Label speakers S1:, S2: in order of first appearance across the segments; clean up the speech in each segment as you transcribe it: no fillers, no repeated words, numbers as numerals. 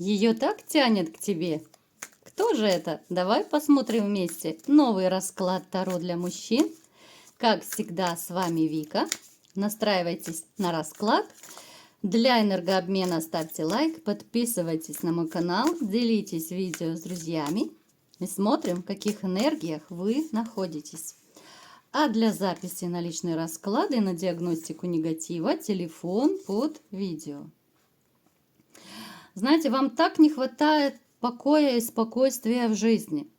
S1: Ее так тянет к тебе. Кто же это? Давай посмотрим вместе. Новый расклад Таро для мужчин. Как всегда, с вами Вика. Настраивайтесь на расклад. Для энергообмена ставьте лайк, подписывайтесь на мой канал, делитесь видео с друзьями и смотрим, в каких энергиях вы находитесь. А для записи на личные расклады и на диагностику негатива телефон под видео. Знаете, вам так не хватает покоя и спокойствия в жизни.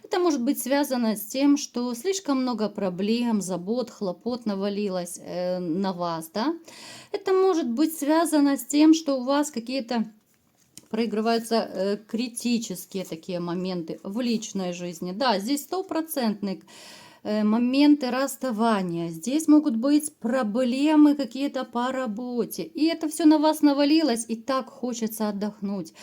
S1: Это может быть связано с тем, что слишком много проблем, забот, хлопот навалилось на вас, да? Это может быть связано с тем, что у вас какие-то проигрываются критические такие моменты в личной жизни. Да, здесь стопроцентный моменты расставания. Здесь могут быть проблемы какие-то по работе. И это все на вас навалилось, и так хочется отдохнуть.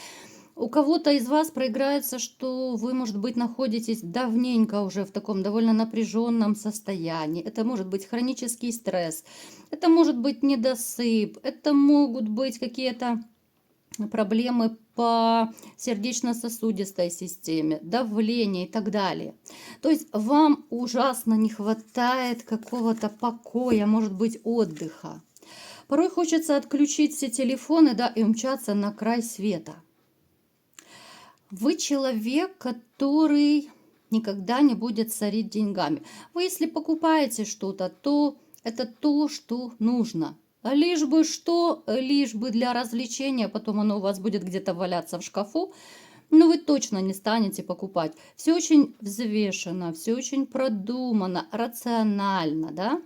S1: У кого-то из вас проиграется, что вы, может быть, находитесь давненько уже в таком довольно напряженном состоянии. Это может быть хронический стресс, это может быть недосып, это могут быть какие-то проблемы по сердечно-сосудистой системе, давление и так далее. То есть вам ужасно не хватает какого-то покоя, может быть, отдыха. Порой хочется отключить все телефоны, да, и умчаться на край света. Вы человек, который никогда не будет сорить деньгами. Вы, если покупаете что-то, то это то, что нужно. Лишь бы что, лишь бы для развлечения, потом оно у вас будет где-то валяться в шкафу, но вы точно не станете покупать. Все очень взвешено, все очень продумано, рационально, да?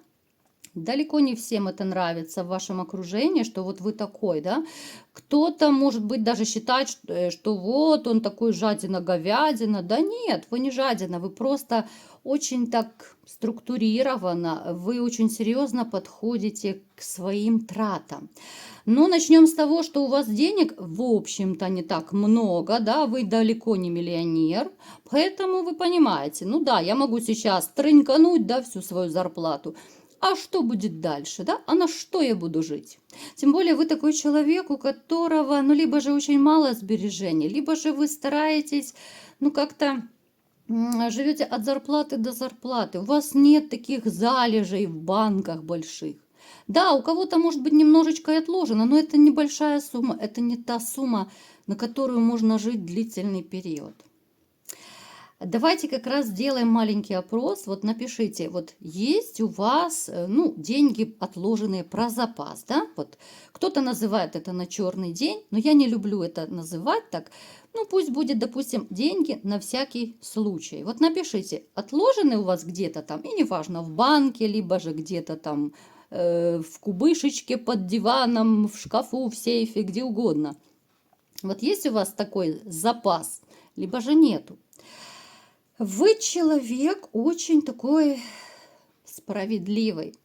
S1: Далеко не всем это нравится в вашем окружении, что вот вы такой, да. Кто-то, может быть, даже считает, что вот он такой жадина-говядина. Да нет, вы не жадина, вы просто очень так структурированно, вы очень серьезно подходите к своим тратам. Но начнем с того, что у вас денег, в общем-то, не так много, да, вы далеко не миллионер, поэтому вы понимаете, ну да, я могу сейчас трынькануть, да, всю свою зарплату. А что будет дальше, да? А на что я буду жить? Тем более вы такой человек, у которого, ну, либо же очень мало сбережений, либо же вы стараетесь, ну, как-то живете от зарплаты до зарплаты. У вас нет таких залежей в банках больших. Да, у кого-то, может быть, немножечко и отложено, но это небольшая сумма, это не та сумма, на которую можно жить длительный период. Давайте как раз сделаем маленький опрос. Вот напишите, вот есть у вас, ну, деньги отложенные про запас, да? Вот кто-то называет это на черный день, но я не люблю это называть так. Ну, пусть будет, допустим, деньги на всякий случай. Вот напишите, отложены у вас где-то там, и неважно, в банке, либо же где-то там в кубышечке под диваном, в шкафу, в сейфе, где угодно. Вот есть у вас такой запас, либо же нету. Вы человек очень такой справедливый.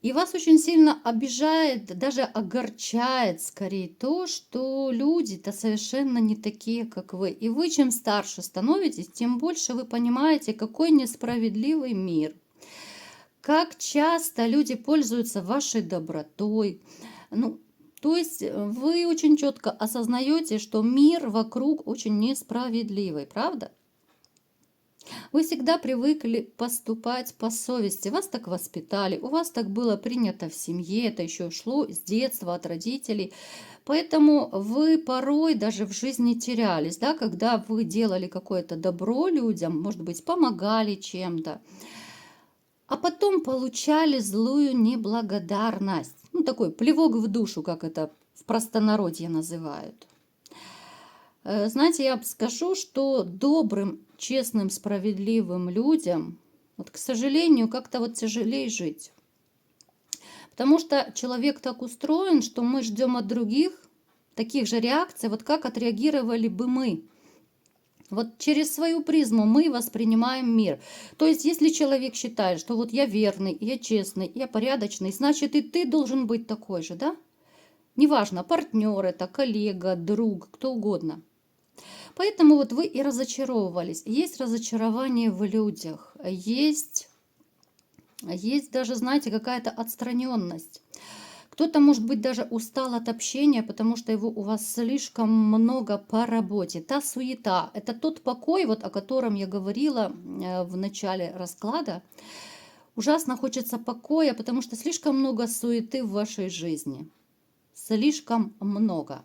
S1: И вас очень сильно обижает, даже огорчает скорее то, что люди-то совершенно не такие, как вы. И вы чем старше становитесь, тем больше вы понимаете, какой несправедливый мир. Как часто люди пользуются вашей добротой. Ну, то есть вы очень четко осознаете, что мир вокруг очень несправедливый, правда? Вы всегда привыкли поступать по совести, вас так воспитали, у вас так было принято в семье, это еще шло с детства, от родителей. Поэтому вы порой даже в жизни терялись, да, когда вы делали какое-то добро людям, может быть, помогали чем-то, а потом получали злую неблагодарность. Ну, такой плевок в душу, как это в простонародье называют. Знаете, я скажу, что добрым, честным, справедливым людям, вот, к сожалению, как-то вот тяжелее жить. Потому что человек так устроен, что мы ждем от других таких же реакций, вот как отреагировали бы мы. Вот через свою призму мы воспринимаем мир. То есть, если человек считает, что вот я верный, я честный, я порядочный, значит и ты должен быть такой же, да? Неважно, партнер это, коллега, друг, кто угодно. Поэтому вот вы и разочаровывались. Есть разочарование в людях, есть даже, знаете, какая-то отстраненность. Кто-то, может быть, даже устал от общения, потому что его у вас слишком много по работе. Та суета, это тот покой, вот о котором я говорила в начале расклада. Ужасно хочется покоя, потому что слишком много суеты в вашей жизни. Слишком много.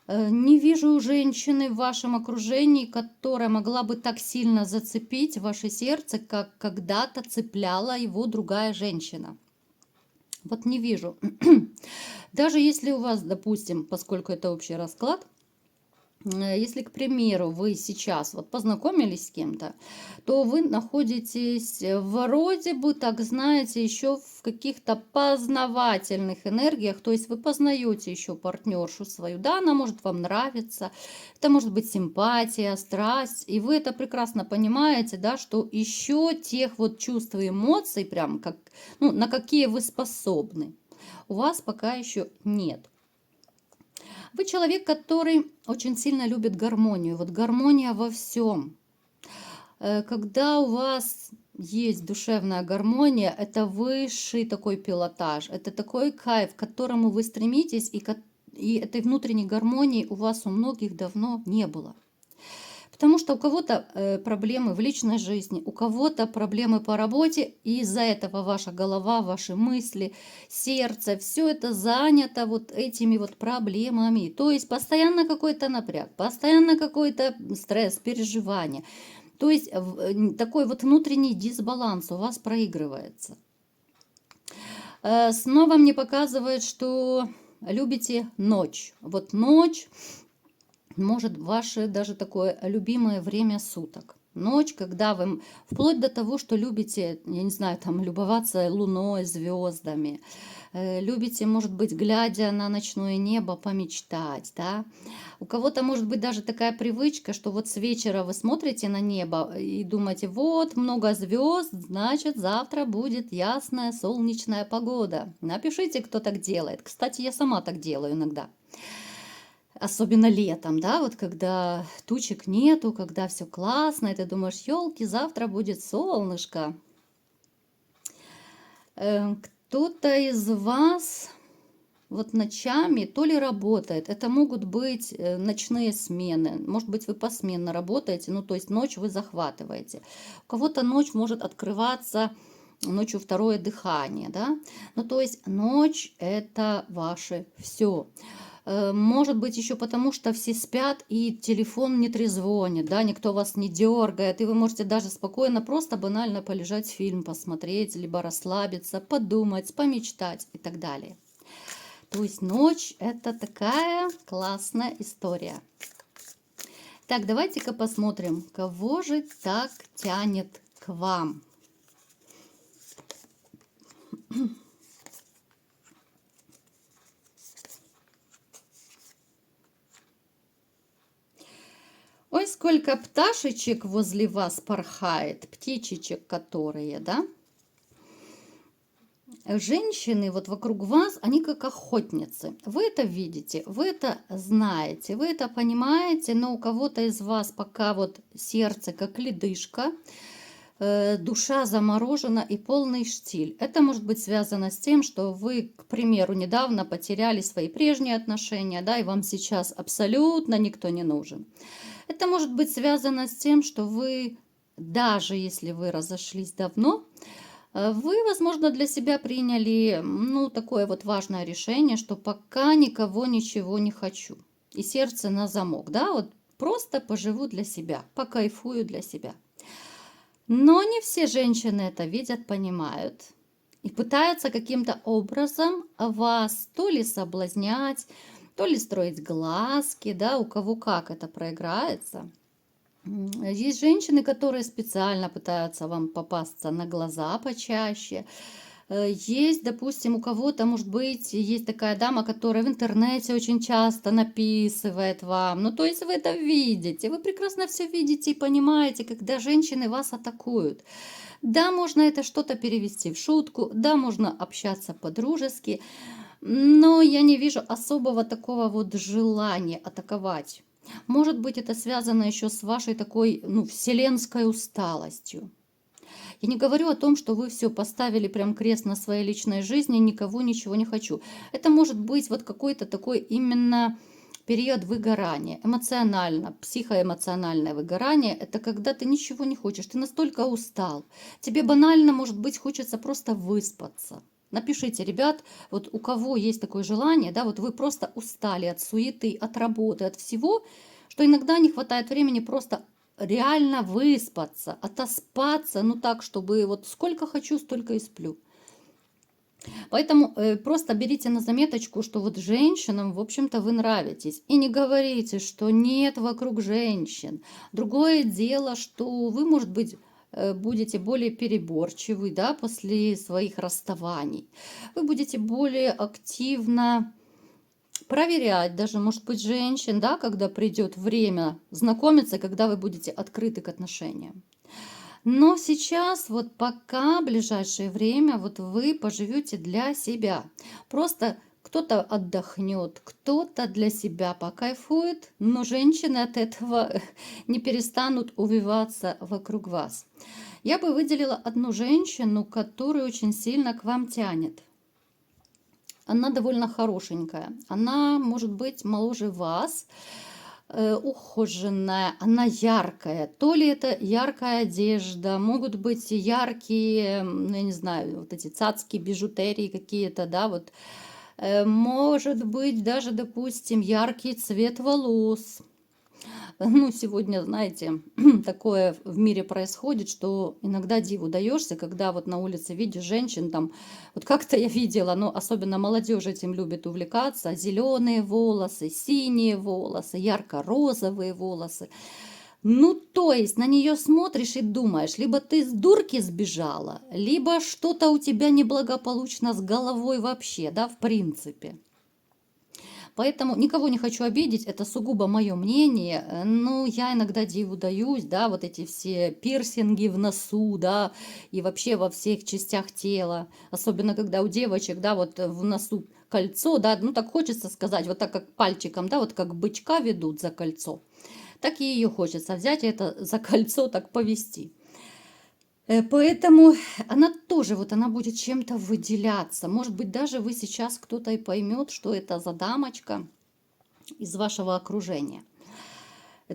S1: Не вижу женщины в вашем окружении, которая могла бы так сильно зацепить ваше сердце, как когда-то цепляла его другая женщина. Вот не вижу. Даже если у вас, допустим, поскольку это общий расклад, если, к примеру, вы сейчас вот познакомились с кем-то, то вы находитесь вроде бы, так знаете, еще в каких-то познавательных энергиях, то есть вы познаете еще партнершу свою, да, она может вам нравиться, это может быть симпатия, страсть, и вы это прекрасно понимаете, да, что еще тех вот чувств и эмоций, прям как, ну, на какие вы способны, у вас пока еще нет. Вы человек, который очень сильно любит гармонию. Вот гармония во всем. Когда у вас есть душевная гармония, это высший такой пилотаж, это такой кайф, к которому вы стремитесь, и этой внутренней гармонии у вас у многих давно не было. Потому что у кого-то проблемы в личной жизни, у кого-то проблемы по работе, и из-за этого ваша голова, ваши мысли, сердце, все это занято вот этими вот проблемами. То есть постоянно какой-то напряг, постоянно какой-то стресс, переживание. То есть такой вот внутренний дисбаланс у вас проигрывается. Снова мне показывает, что любите ночь. Вот ночь может ваше даже такое любимое время суток. Ночь, когда вы вплоть до того, что любите, я не знаю, там любоваться луной, звездами, любите, может быть, глядя на ночное небо, помечтать, да. У кого-то может быть даже такая привычка, что вот с вечера вы смотрите на небо и думаете, вот много звезд, значит, завтра будет ясная солнечная погода. Напишите, кто так делает. Кстати, я сама так делаю иногда. Особенно летом, да, вот когда тучек нету, когда все классно, и ты думаешь, елки, завтра будет солнышко. Кто-то из вас вот ночами то ли работает, это могут быть ночные смены, может быть, вы посменно работаете, ну, то есть ночь вы захватываете. У кого-то ночь может открываться ночью второе дыхание, да, ну, то есть ночь это ваше все. Может быть, еще потому, что все спят и телефон не трезвонит, да, никто вас не дергает, и вы можете даже спокойно, просто банально полежать, фильм посмотреть, либо расслабиться, подумать, помечтать и так далее. То есть ночь – это такая классная история. Так, давайте-ка посмотрим, кого же так тянет к вам. Ой, сколько пташечек возле вас порхает, птичечек которые, да? Женщины вот вокруг вас, они как охотницы. Вы это видите, вы это знаете, вы это понимаете, но у кого-то из вас пока вот сердце как ледышка, душа заморожена и полный штиль. Это может быть связано с тем, что вы, к примеру, недавно потеряли свои прежние отношения, да, и вам сейчас абсолютно никто не нужен. Это может быть связано с тем, что вы, даже если вы разошлись давно, вы, возможно, для себя приняли, ну, такое вот важное решение, что пока никого ничего не хочу. И сердце на замок, да, вот просто поживу для себя, покайфую для себя. Но не все женщины это видят, понимают и пытаются каким-то образом вас то ли соблазнять, то ли строить глазки, да, у кого как это проиграется. Есть женщины, которые специально пытаются вам попасться на глаза почаще. Есть, допустим, у кого-то, может быть, есть такая дама, которая в интернете очень часто написывает вам. Ну, то есть вы это видите, вы прекрасно все видите и понимаете, когда женщины вас атакуют. Да, можно это что-то перевести в шутку, да, можно общаться по-дружески, но я не вижу особого такого вот желания атаковать. Может быть, это связано еще с вашей такой, ну, вселенской усталостью. Я не говорю о том, что вы все поставили прям крест на своей личной жизни, никого, ничего не хочу. Это может быть вот какой-то такой именно период выгорания, эмоционально, психоэмоциональное выгорание. Это когда ты ничего не хочешь, ты настолько устал. Тебе банально, может быть, хочется просто выспаться. Напишите, ребят, вот у кого есть такое желание, да, вот вы просто устали от суеты, от работы, от всего, что иногда не хватает времени просто реально выспаться, отоспаться, ну так, чтобы вот сколько хочу, столько и сплю. Поэтому просто берите на заметочку, что вот женщинам, в общем-то, вы нравитесь. И не говорите, что нет вокруг женщин. Другое дело, что вы, может быть, будете более переборчивы, да, после своих расставаний. Вы будете более активно проверять даже, может быть, женщин, да, когда придет время знакомиться, когда вы будете открыты к отношениям. Но сейчас, вот пока, ближайшее время, вот вы поживете для себя. Просто кто-то отдохнет, кто-то для себя покайфует, но женщины от этого не перестанут увиваться вокруг вас. Я бы выделила одну женщину, которая очень сильно к вам тянет. Она довольно хорошенькая. Она может быть моложе вас, ухоженная, она яркая. То ли это яркая одежда, могут быть яркие, ну, я не знаю, вот эти цацки, бижутерии какие-то, да, вот. Может быть даже, допустим, яркий цвет волос. Ну, сегодня, знаете, такое в мире происходит, что иногда диву даешься, когда вот на улице видишь женщин, там, вот как-то я видела, но особенно молодежь этим любит увлекаться, зеленые волосы, синие волосы, ярко-розовые волосы. Ну, то есть на нее смотришь и думаешь, либо ты с дурки сбежала, либо что-то у тебя неблагополучно с головой вообще, да, в принципе. Поэтому никого не хочу обидеть, это сугубо мое мнение. Ну, я иногда диву даюсь, да, вот эти все пирсинги в носу, да, и вообще во всех частях тела. Особенно, когда у девочек, да, вот в носу кольцо, да, ну, так хочется сказать, вот так как пальчиком, да, вот как бычка ведут за кольцо, так и ее хочется взять и это за кольцо так повести. Поэтому она тоже, вот она будет чем-то выделяться. Может быть, даже вы сейчас кто-то и поймет, что это за дамочка из вашего окружения.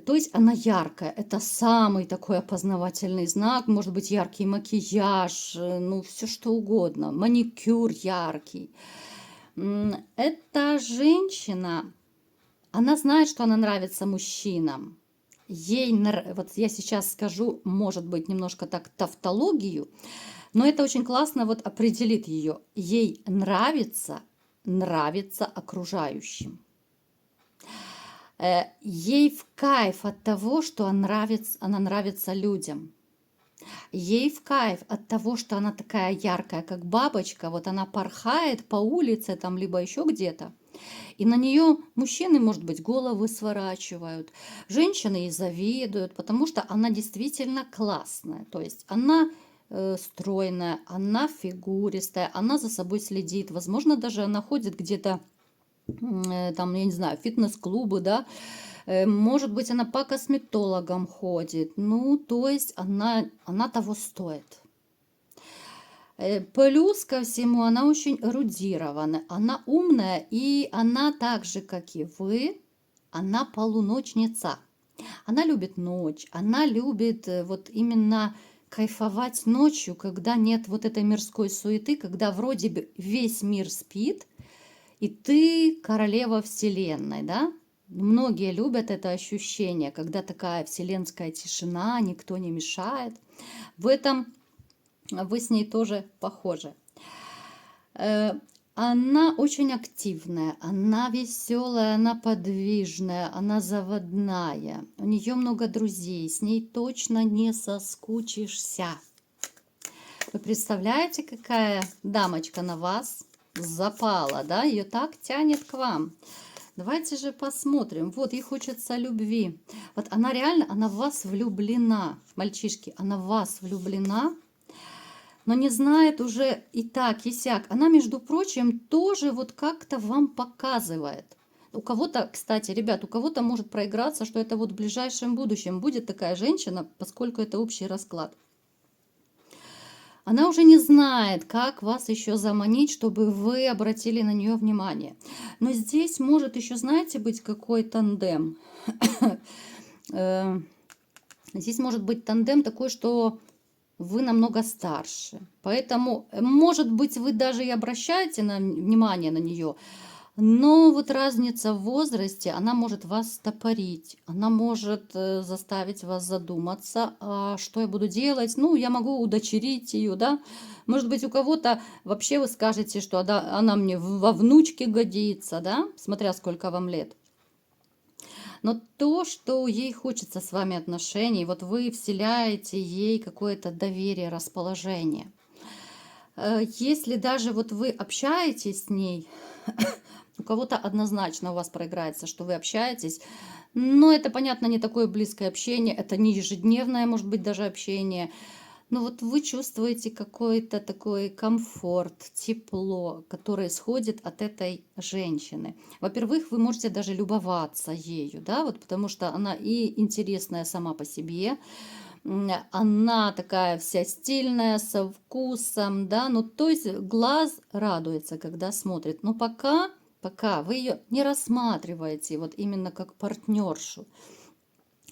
S1: То есть она яркая, это самый такой опознавательный знак, может быть яркий макияж, ну все что угодно, маникюр яркий. Эта женщина, она знает, что она нравится мужчинам. Вот я сейчас скажу, может быть, немножко так тавтологию, но это очень классно вот определит ее. Ей нравится окружающим. Ей в кайф от того, что она нравится людям. Ей в кайф от того, что она такая яркая, как бабочка. Вот она порхает по улице там, либо еще где-то. И на нее мужчины, может быть, головы сворачивают. Женщины ей завидуют, потому что она действительно классная. То есть она стройная, она фигуристая, она за собой следит. Возможно, даже она ходит где-то там, я не знаю, фитнес-клубы, да, может быть, она по косметологам ходит, ну, то есть она того стоит. Плюс ко всему, она очень эрудирована, она умная, и она так же, как и вы, она полуночница. Она любит ночь, она любит вот именно кайфовать ночью, когда нет вот этой мирской суеты, когда вроде бы весь мир спит, и ты королева вселенной, да? Многие любят это ощущение, когда такая вселенская тишина, никто не мешает. В этом вы с ней тоже похожи. Она очень активная, она веселая, она подвижная, она заводная. У нее много друзей, с ней точно не соскучишься. Вы представляете, какая дамочка на вас запала, да? Ее так тянет к вам. Давайте же посмотрим. Вот, ей хочется любви. Вот она реально, она в вас влюблена. Мальчишки, она в вас влюблена, но не знает уже и так, и сяк. Она, между прочим, тоже вот как-то вам показывает. У кого-то, кстати, ребят, у кого-то может проиграться, что это вот в ближайшем будущем будет такая женщина, поскольку это общий расклад. Она уже не знает, как вас еще заманить, чтобы вы обратили на нее внимание. Но здесь может еще, знаете, быть какой тандем. Э, Здесь может быть тандем такой, что вы намного старше. Поэтому, может быть, вы даже и обращаете внимание на нее, но вот разница в возрасте, она может вас стопорить, она может заставить вас задуматься, а что я буду делать. Ну, я могу удочерить ее, да. Может быть, у кого-то вообще вы скажете, что она мне во внучке годится, да, смотря сколько вам лет. Но то, что ей хочется с вами отношений, вот вы вселяете ей какое-то доверие, расположение. Если даже вот вы общаетесь с ней, у кого-то однозначно у вас проиграется, что вы общаетесь, но это, понятно, не такое близкое общение, это не ежедневное, может быть, даже общение. Но вот вы чувствуете какой-то такой комфорт, тепло, которое исходит от этой женщины. Во-первых, вы можете даже любоваться ею, да, вот потому что она и интересная сама по себе, она такая вся стильная, со вкусом, да, ну то есть глаз радуется, когда смотрит. Но пока вы ее не рассматриваете вот именно как партнершу.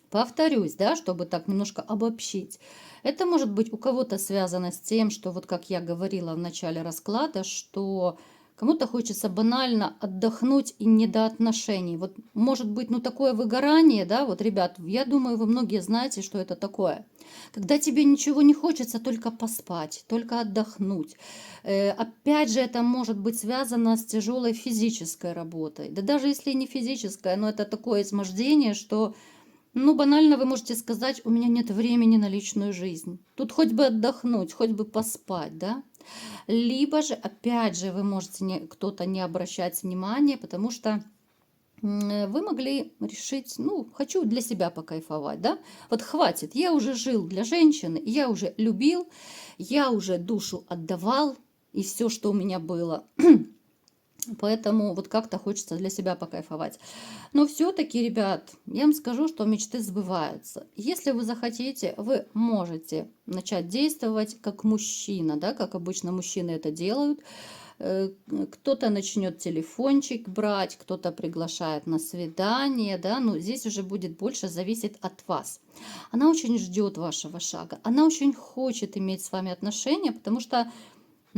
S1: Повторюсь, да, чтобы так немножко обобщить. Это может быть у кого-то связано с тем, что вот как я говорила в начале расклада, что кому-то хочется банально отдохнуть и не до отношений. Вот может быть, ну такое выгорание, да, вот, ребят, я думаю, вы многие знаете, что это такое. Когда тебе ничего не хочется, только поспать, только отдохнуть. Опять же, это может быть связано с тяжелой физической работой. Да даже если не физическая, но это такое измождение, что ну, банально вы можете сказать, у меня нет времени на личную жизнь. Тут хоть бы отдохнуть, хоть бы поспать, да? Либо же, опять же, вы можете кто-то не обращать внимания, потому что вы могли решить, ну, хочу для себя покайфовать, да? Вот хватит, я уже жил для женщины, я уже любил, я уже душу отдавал, и все, что у меня было. Поэтому вот как-то хочется для себя покайфовать. Но все-таки, ребят, я вам скажу, что мечты сбываются. Если вы захотите, вы можете начать действовать как мужчина, да, как обычно мужчины это делают. Кто-то начнет телефончик брать, кто-то приглашает на свидание, да, но здесь уже будет больше зависеть от вас. Она очень ждет вашего шага, она очень хочет иметь с вами отношения, потому что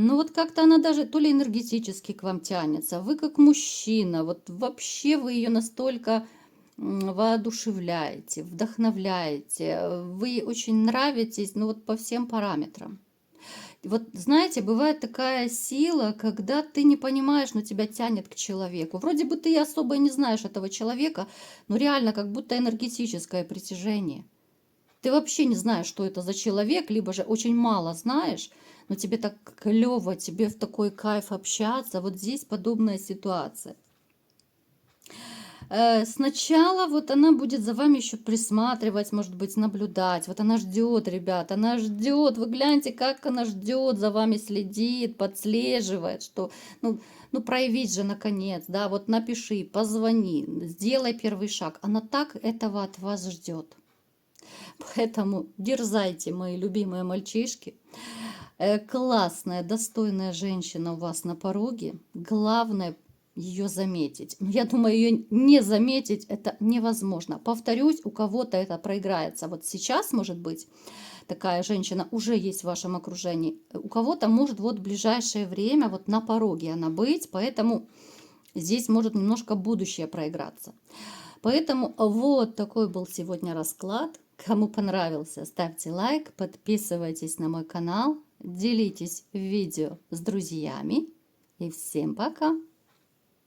S1: ну вот как-то она даже то ли энергетически к вам тянется, вы как мужчина, вот вообще вы ее настолько воодушевляете, вдохновляете, вы ей очень нравитесь, ну вот по всем параметрам. Вот знаете, бывает такая сила, когда ты не понимаешь, но тебя тянет к человеку. Вроде бы ты особо и не знаешь этого человека, но реально как будто энергетическое притяжение. Ты вообще не знаешь, что это за человек, либо же очень мало знаешь, но тебе так клево, тебе в такой кайф общаться. Вот здесь подобная ситуация. Сначала вот она будет за вами еще присматривать, может быть, наблюдать. Вот она ждет, ребят, она ждет. Вы гляньте, как она ждет, за вами следит, подслеживает, что, ну проявить же наконец, да, вот напиши, позвони, сделай первый шаг. Она так этого от вас ждет. Поэтому дерзайте, мои любимые мальчишки. Классная, достойная женщина у вас на пороге. Главное ее заметить. Но я думаю, ее не заметить это невозможно. Повторюсь, у кого-то это проиграется. Вот сейчас, может быть, такая женщина уже есть в вашем окружении. У кого-то может вот в ближайшее время вот на пороге она быть. Поэтому здесь может немножко будущее проиграться. Поэтому вот такой был сегодня расклад. Кому понравился, ставьте лайк, подписывайтесь на мой канал, делитесь видео с друзьями. И всем пока!